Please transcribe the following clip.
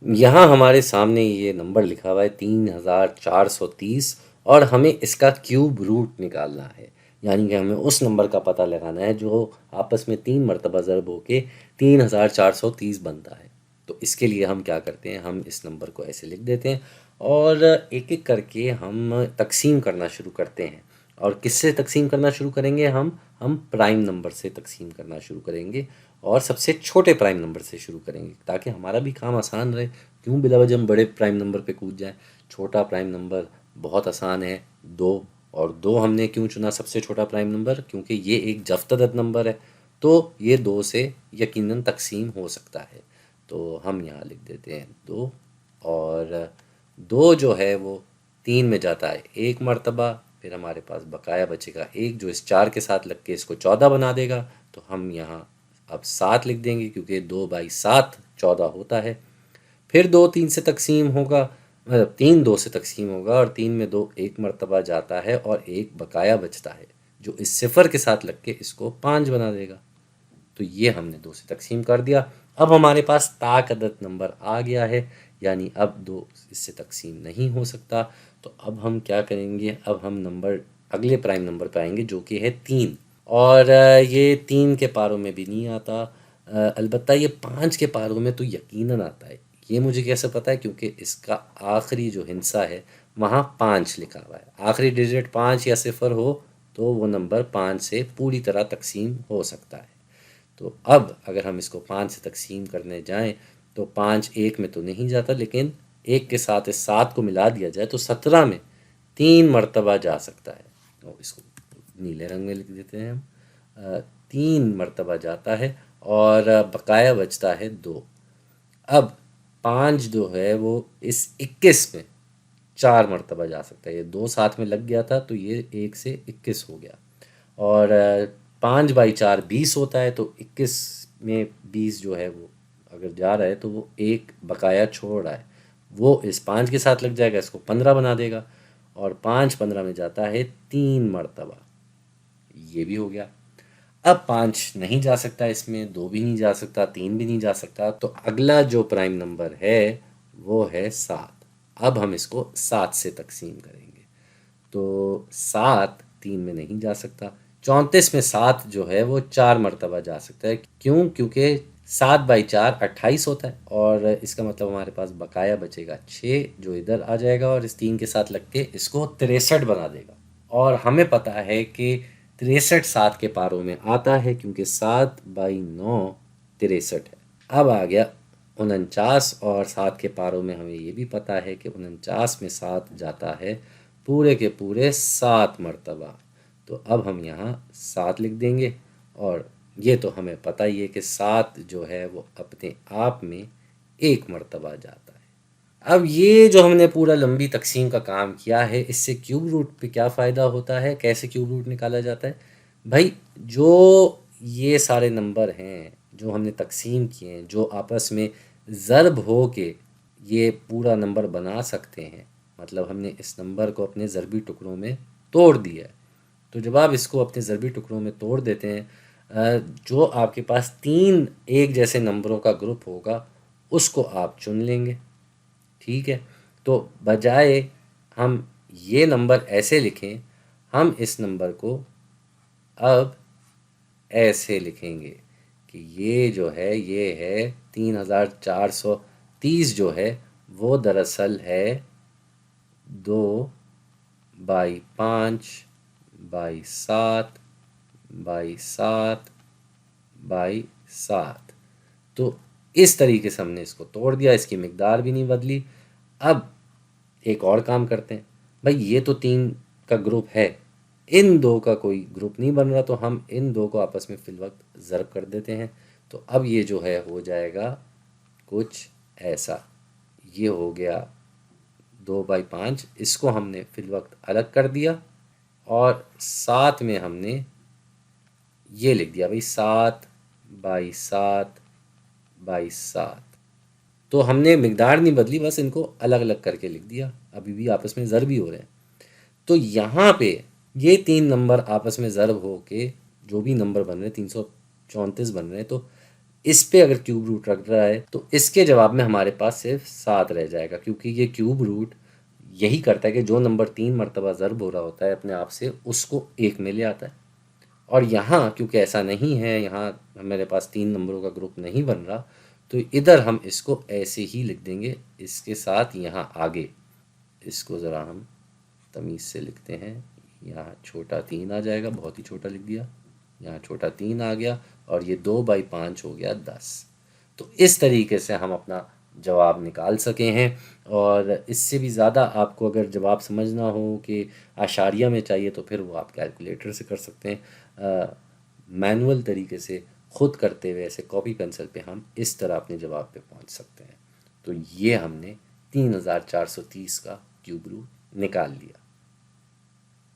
یہاں ہمارے سامنے یہ نمبر لکھا ہوا ہے 3430 اور ہمیں اس کا کیوب روٹ نکالنا ہے، یعنی کہ ہمیں اس نمبر کا پتہ لگانا ہے جو آپس میں 3 مرتبہ ضرب ہو کے 3430 بنتا ہے۔ تو اس کے لیے ہم کیا کرتے ہیں، ہم اس نمبر کو ایسے لکھ دیتے ہیں اور ایک ایک کر کے ہم تقسیم کرنا شروع کرتے ہیں۔ اور کس سے تقسیم کرنا شروع کریں گے، ہم پرائم نمبر سے تقسیم کرنا شروع کریں گے اور سب سے چھوٹے پرائم نمبر سے شروع کریں گے تاکہ ہمارا بھی کام آسان رہے۔ کیوں بلا وجہ ہم بڑے پرائم نمبر پہ کود جائیں؟ چھوٹا پرائم نمبر بہت آسان ہے، 2۔ اور 2 ہم نے کیوں چنا سب سے چھوٹا پرائم نمبر؟ کیونکہ یہ ایک جفت عدد نمبر ہے، تو یہ 2 سے یقیناً تقسیم ہو سکتا ہے۔ تو ہم یہاں لکھ دیتے ہیں 2، اور 2 جو ہے وہ 3 میں جاتا ہے 1 مرتبہ، پھر ہمارے پاس بقایا بچے گا 1 جو اس 4 کے ساتھ لگ کے اس کو 14 بنا دے گا۔ تو ہم یہاں اب 7 لکھ دیں گے کیونکہ 2/7 14 ہوتا ہے۔ پھر 2 3 سے تقسیم ہوگا، 3 2 سے تقسیم ہوگا اور 3 میں 2 1 مرتبہ جاتا ہے اور 1 بقایا بچتا ہے جو اس صفر کے ساتھ لگ کے اس کو 5 بنا دے گا۔ تو یہ ہم نے 2 سے تقسیم کر دیا۔ اب ہمارے پاس طاق عدد نمبر آ گیا ہے، یعنی اب 2 اس سے تقسیم نہیں ہو سکتا۔ تو اب ہم کیا کریں گے، اب ہم نمبر اگلے پرائم نمبر پہ آئیں گے جو کہ ہے 3، اور یہ 3 کے پاروں میں بھی نہیں آتا، البتہ یہ 5 کے پاروں میں تو یقیناً آتا ہے۔ یہ مجھے کیسے پتہ ہے؟ کیونکہ اس کا آخری جو ہندسہ ہے وہاں 5 لکھا ہوا ہے، آخری ڈیجٹ 5 یا 0 ہو تو وہ نمبر 5 سے پوری طرح تقسیم ہو سکتا ہے۔ تو اب اگر ہم اس کو 5 سے تقسیم کرنے جائیں تو 5 1 میں تو نہیں جاتا، لیکن 1 کے ساتھ اس 7 کو ملا دیا جائے تو 17 میں 3 مرتبہ جا سکتا ہے۔ اور اس کو نیلے رنگ میں لکھ دیتے ہیں ہم، 3 مرتبہ جاتا ہے اور بقایا بچتا ہے 2۔ اب 5 جو ہے وہ اس 21 میں 4 مرتبہ جا سکتا ہے، یہ 2 ساتھ میں لگ گیا تھا تو یہ 1 سے 21 ہو گیا، اور 5/4 20 ہوتا ہے، تو 21 میں 20 جو ہے وہ اگر جا رہا ہے تو وہ 1 بقایا چھوڑ رہا ہے، وہ اس 5 کے ساتھ لگ جائے گا، اس کو 15 بنا دے گا، اور 5 15 میں جاتا ہے 3 مرتبہ، یہ بھی ہو گیا۔ اب 5 نہیں جا سکتا، اس میں 2 بھی نہیں جا سکتا، 3 بھی نہیں جا سکتا، تو اگلا جو پرائم نمبر ہے وہ ہے 7۔ اب ہم اس کو 7 سے تقسیم کریں گے، تو 7 3 میں نہیں جا سکتا، 34 میں 7 جو ہے وہ 4 مرتبہ جا سکتا ہے۔ کیوں؟ کیونکہ 7/4 28 ہوتا ہے، اور اس کا مطلب ہمارے پاس بقایا بچے گا 6 جو ادھر آ جائے گا اور اس 3 کے ساتھ لگ کے اس کو 63 بنا دے گا، اور ہمیں پتہ ہے کہ 63 7 کے پاروں میں آتا ہے کیونکہ 7/9 63 ہے۔ اب آ گیا 49، اور 7 کے پاروں میں ہمیں یہ بھی پتہ ہے کہ 49 میں 7 جاتا ہے پورے کے پورے 7 مرتبہ، تو اب ہم یہاں 7 لکھ دیں گے، اور یہ تو ہمیں پتہ ہی ہے کہ 7 جو ہے وہ اپنے آپ میں 1 مرتبہ جاتا ہے۔ اب یہ جو ہم نے پورا لمبی تقسیم کا کام کیا ہے، اس سے کیوب روٹ پہ کیا فائدہ ہوتا ہے، کیسے کیوب روٹ نکالا جاتا ہے؟ بھائی جو یہ سارے نمبر ہیں جو ہم نے تقسیم کیے ہیں، جو آپس میں ضرب ہو کے یہ پورا نمبر بنا سکتے ہیں، مطلب ہم نے اس نمبر کو اپنے ضربی ٹکڑوں میں توڑ دیا ہے، تو جب آپ اس کو اپنے ضربی ٹکڑوں میں توڑ دیتے ہیں، جو آپ کے پاس 3 ایک جیسے نمبروں کا گروپ ہوگا اس کو آپ چن لیں گے، ٹھیک ہے؟ تو بجائے ہم یہ نمبر ایسے لکھیں، ہم اس نمبر کو اب ایسے لکھیں گے کہ یہ جو ہے یہ ہے 3430 جو ہے وہ دراصل ہے 2/5/7/7/7۔ تو اس طریقے سے ہم نے اس کو توڑ دیا، اس کی مقدار بھی نہیں بدلی۔ اب ایک اور کام کرتے ہیں، بھائی یہ تو 3 کا گروپ ہے، ان 2 کا کوئی گروپ نہیں بن رہا، تو ہم ان 2 کو آپس میں فی الوقت ضرب کر دیتے ہیں، تو اب یہ جو ہے ہو جائے گا کچھ ایسا، یہ ہو گیا 2/5، اس کو ہم نے فی الوقت الگ کر دیا، اور 7 میں ہم نے یہ لکھ دیا بھائی 7/7/7، تو ہم نے مقدار نہیں بدلی، بس ان کو الگ الگ کر کے لکھ دیا، ابھی بھی آپس میں ضرب ہی ہو رہے ہیں۔ تو یہاں پہ یہ 3 نمبر آپس میں ضرب ہو کے جو بھی نمبر بن رہے ہیں 334 بن رہے ہیں، تو اس پہ اگر کیوب روٹ رکھ رہا ہے تو اس کے جواب میں ہمارے پاس صرف 7 رہ جائے گا، کیونکہ یہ کیوب روٹ یہی کرتا ہے کہ جو نمبر 3 مرتبہ ضرب ہو رہا ہوتا ہے اپنے آپ سے، اس کو 1 میں لے آتا ہے۔ اور یہاں کیونکہ ایسا نہیں ہے، یہاں میرے پاس 3 نمبروں کا گروپ نہیں بن رہا، تو ادھر ہم اس کو ایسے ہی لکھ دیں گے، اس کے ساتھ یہاں آگے اس کو ذرا ہم تمیز سے لکھتے ہیں۔ یہاں چھوٹا 3 آ جائے گا، بہت ہی چھوٹا لکھ دیا، یہاں چھوٹا 3 آ گیا، اور یہ 2/5 ہو گیا 10۔ تو اس طریقے سے ہم اپنا جواب نکال سکے ہیں۔ اور اس سے بھی زیادہ آپ کو اگر جواب سمجھنا ہو کہ اشاریہ میں چاہیے تو پھر وہ آپ کیلکولیٹر سے کر سکتے ہیں۔ مینول طریقے سے خود کرتے ہوئے ایسے کاپی پینسل پہ ہم اس طرح اپنے جواب پہ پہنچ سکتے ہیں۔ تو یہ ہم نے 3430 کا کیوب روٹ نکال لیا۔